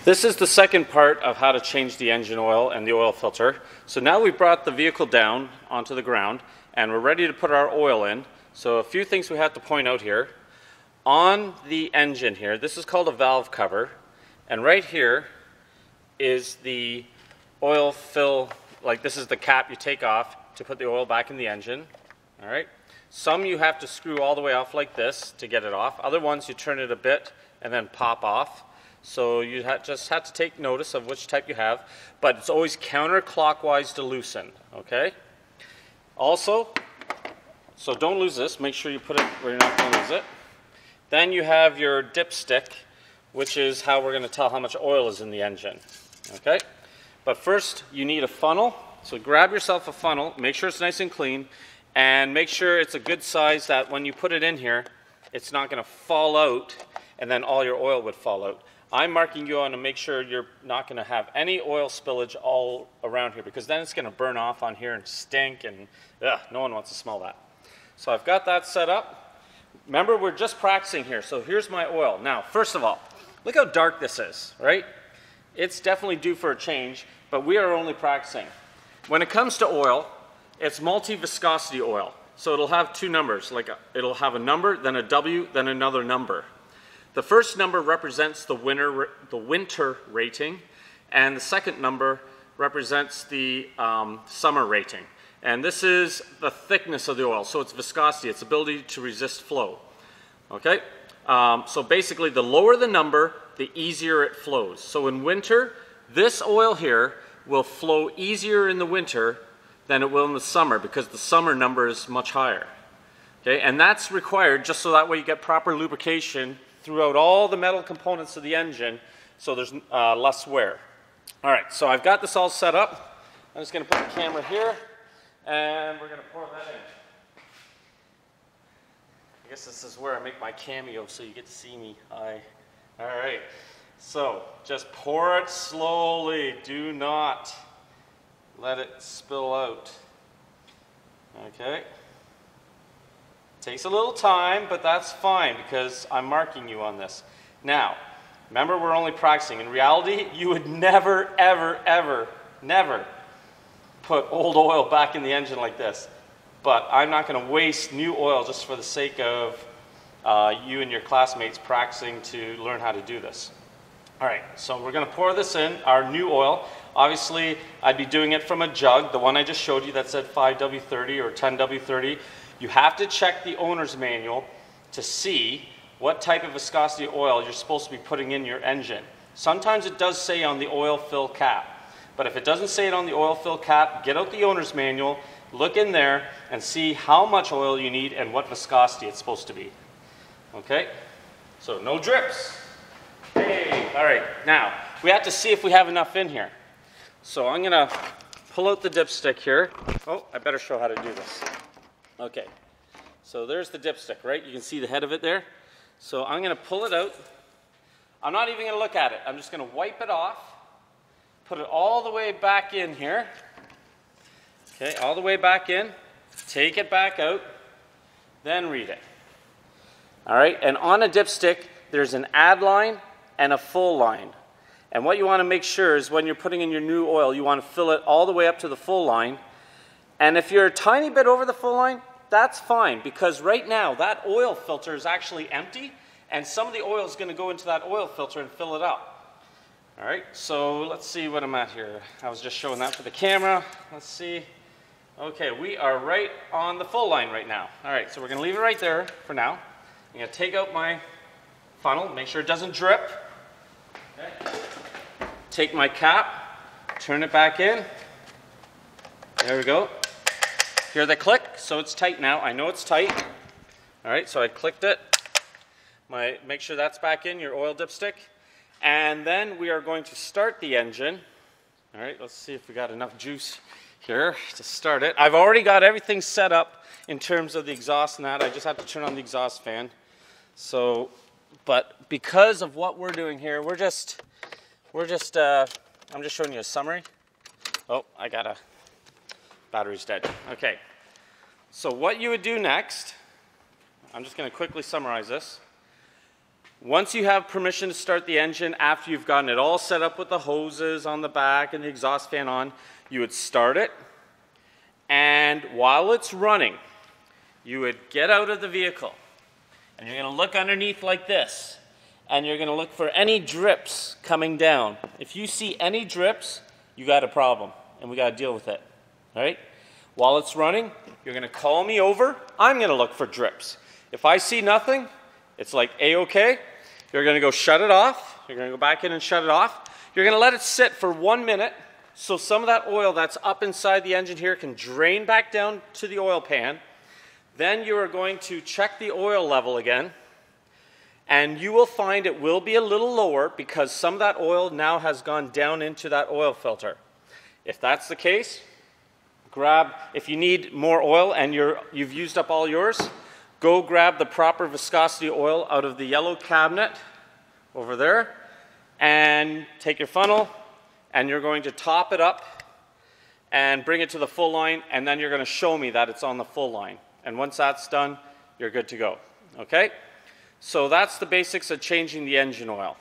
This is the second part of how to change the engine oil and the oil filter. So now we've brought the vehicle down onto the ground and we're ready to put our oil in. So a few things we have to point out here. On the engine here, this is called a valve cover, and right here is the oil fill, like this is the cap you take off to put the oil back in the engine. All right. Some you have to screw all the way off like this to get it off. Other ones you turn it a bit and then pop off. So you just have to take notice of which type you have, but it's always counterclockwise to loosen, okay? Also, so don't lose this, make sure you put it where you're not gonna lose it. Then you have your dipstick, which is how we're gonna tell how much oil is in the engine, okay? But first, you need a funnel. So grab yourself a funnel, make sure it's nice and clean, and make sure it's a good size that when you put it in here, it's not gonna fall out and then all your oil would fall out. I'm marking you on to make sure you're not going to have any oil spillage all around here, because then it's going to burn off on here and stink, and no one wants to smell that. So I've got that set up. Remember, we're just practicing here. So here's my oil. Now, first of all, look how dark this is, right? It's definitely due for a change, but we are only practicing. When it comes to oil, it's multi-viscosity oil. So it'll have two numbers. Like it'll have a number, then a W, then another number. The first number represents the winter rating, and the second number represents the summer rating. And this is the thickness of the oil, so it's viscosity, its ability to resist flow. Okay? So basically, the lower the number, the easier it flows. So in winter, this oil here will flow easier in the winter than it will in the summer, because the summer number is much higher. Okay? And that's required just so that way you get proper lubrication throughout all the metal components of the engine, so there's less wear. All right, so I've got this all set up. I'm just going to put the camera here, and we're going to pour that in. I guess this is where I make my cameo, so you get to see me. All right, so just pour it slowly. Do not let it spill out. Okay. Takes a little time, but that's fine because I'm marking you on this. Now, remember, we're only practicing. In reality, you would never, ever, ever, never put old oil back in the engine like this. But I'm not going to waste new oil just for the sake of you and your classmates practicing to learn how to do this. All right, so we're going to pour this in, our new oil. Obviously, I'd be doing it from a jug, the one I just showed you that said 5W30 or 10W30. You have to check the owner's manual to see what type of viscosity oil you're supposed to be putting in your engine. Sometimes it does say on the oil fill cap, but if it doesn't say it on the oil fill cap, get out the owner's manual, look in there, and see how much oil you need and what viscosity it's supposed to be. Okay? So no drips. Hey, all right, now we have to see if we have enough in here. So I'm gonna pull out the dipstick here. Oh, I better show how to do this. Okay, so there's the dipstick, right? You can see the head of it there. So I'm going to pull it out. I'm not even going to look at it. I'm just going to wipe it off, put it all the way back in here. Okay, all the way back in. Take it back out, then read it. All right, and on a dipstick, there's an add line and a full line. And what you want to make sure is when you're putting in your new oil, you want to fill it all the way up to the full line. And if you're a tiny bit over the full line, that's fine, because right now that oil filter is actually empty, and some of the oil is going to go into that oil filter and fill it up. All right, so let's see what I'm at here. I was just showing that for the camera. Let's see. Okay, we are right on the full line right now. All right, so we're going to leave it right there for now. I'm going to take out my funnel, make sure it doesn't drip. Okay. Take my cap, turn it back in. There we go. Hear the click? So it's tight now. I know it's tight. All right, so I clicked it. Make sure that's back in, your oil dipstick. And then we are going to start the engine. All right, let's see if we got enough juice here to start it. I've already got everything set up in terms of the exhaust and that. I just have to turn on the exhaust fan. So, but because of what we're doing here, I'm just showing you a summary. Oh, I got a battery's dead. Okay, so what you would do next, I'm just going to quickly summarize this. Once you have permission to start the engine, after you've gotten it all set up with the hoses on the back and the exhaust fan on, you would start it, and while it's running, you would get out of the vehicle, and you're going to look underneath like this, and you're going to look for any drips coming down. If you see any drips, you got a problem, and we got to deal with it, all right? While it's running, you're going to call me over. I'm going to look for drips. If I see nothing, it's like A-OK. You're going to go shut it off. You're going to go back in and shut it off. You're going to let it sit for 1 minute so some of that oil that's up inside the engine here can drain back down to the oil pan. Then you are going to check the oil level again, and you will find it will be a little lower because some of that oil now has gone down into that oil filter. If that's the case, if you need more oil and you've used up all yours, go grab the proper viscosity oil out of the yellow cabinet over there, and take your funnel, and you're going to top it up and bring it to the full line, and then you're going to show me that it's on the full line. And once that's done, you're good to go. Okay? So that's the basics of changing the engine oil.